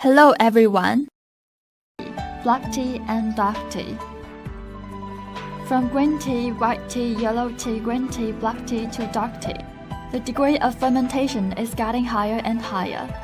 Hello everyone. Black tea and dark tea. From green tea, white tea, yellow tea, green tea, black tea to dark tea, the degree of fermentation is getting higher and higher.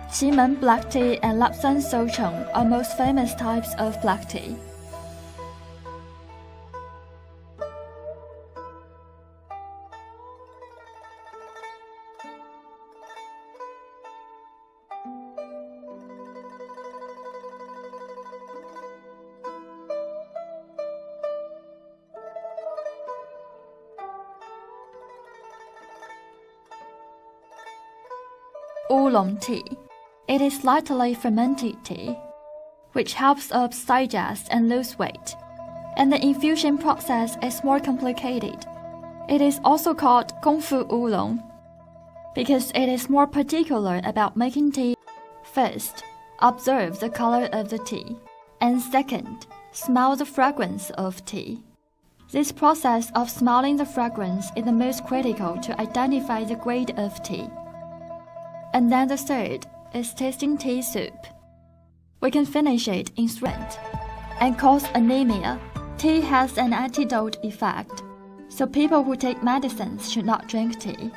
Ximen black tea and Lapsang Souchong are most famous types of black tea. Oolong tea. It is lightly fermented tea, which helps us digest and lose weight, and the infusion process is more complicated. It is also called Gongfu Oolong, because it is more particular about making tea. First, observe the color of the tea, and second, smell the fragrance of tea. This process of smelling the fragrance is the most critical to identify the grade of tea. And then the third is tasting tea soup. We can finish it in strength and cause anemia. Tea has an antidote effect, so people who take medicines should not drink tea.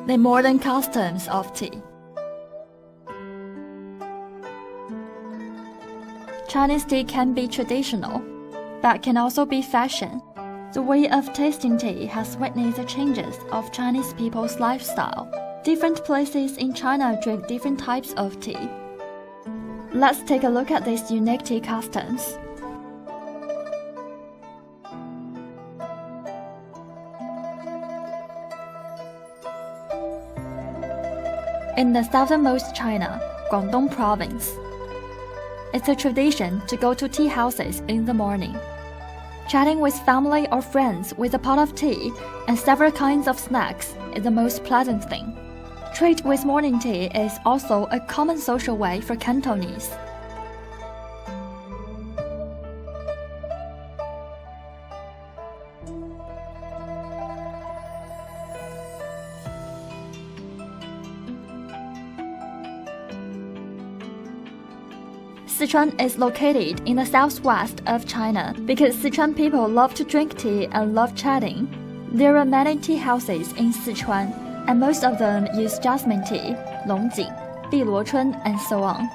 The modern customs of tea. Chinese tea can be traditional, but can also be fashion. The way of tasting tea has witnessed the changes of Chinese people's lifestyle. Different places in China drink different types of tea. Let's take a look at these unique tea customs. In the southernmost China, Guangdong province, it's a tradition to go to tea houses in the morning. Chatting with family or friends with a pot of tea and several kinds of snacks is the most pleasant thing. Treat with morning tea is also a common social way for Cantonese. Sichuan is located in the southwest of China because Sichuan people love to drink tea and love chatting. There are many tea houses in Sichuan, and most of them use jasmine tea, longjing, biluochun, and so on.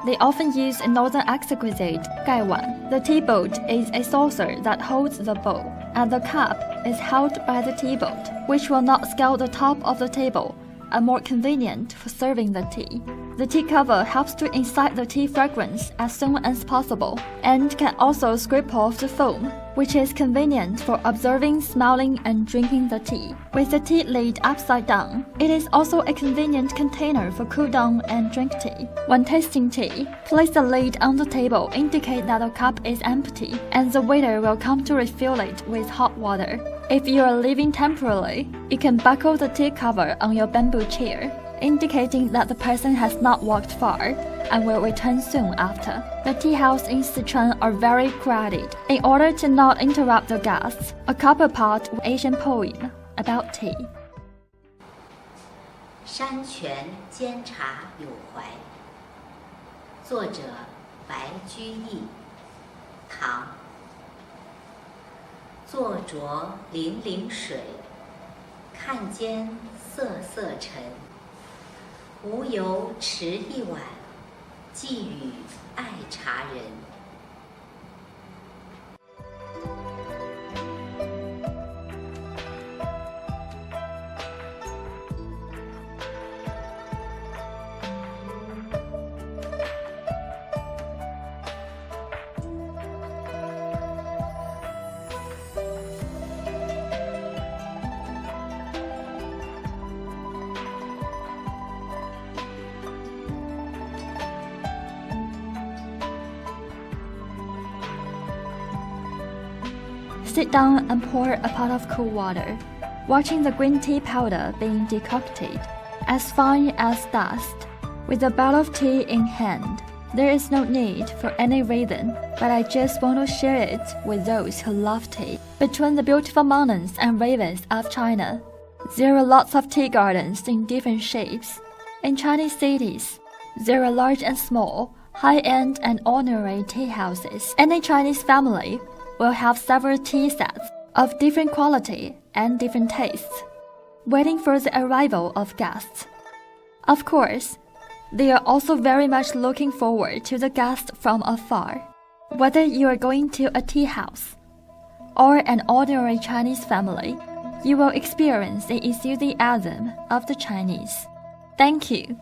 They often use a northern exquisite, gaiwan. The tea boat is a saucer that holds the bowl, and the cup is held by the tea boat, which will not scale the top of the table, and more convenient for serving the tea. The tea cover helps to incite the tea fragrance as soon as possible, and can also scrape off the foam, which is convenient for observing, smelling, and drinking the tea. With the tea lid upside down, it is also a convenient container for cool down and drink tea. When tasting tea, place the lid on the table, indicate that the cup is empty, and the waiter will come to refill it with hot water. If you are leaving temporarily, you can buckle the tea cover on your bamboo chair, indicating that the person has not walked far and will return soon after. The tea houses in Sichuan are very crowded. In order to not interrupt the guests, a copper pot with Asian poem about tea. 山泉煎茶有怀，作者白居易，唐堂。坐酌泠泠水，看间瑟瑟尘。无由持一碗，寄与爱茶人。Sit down and pour a pot of cool water, watching the green tea powder being decocted, as fine as dust. With a bottle of tea in hand, there is no need for any reason, but I just want to share it with those who love tea. Between the beautiful mountains and rivers of China, there are lots of tea gardens in different shapes. In Chinese cities, there are large and small, high-end and ordinary tea houses. Any Chinese family will have several tea sets of different quality and different tastes, waiting for the arrival of guests. Of course, they are also very much looking forward to the guests from afar. Whether you are going to a tea house or an ordinary Chinese family, you will experience the enthusiasm of the Chinese. Thank you.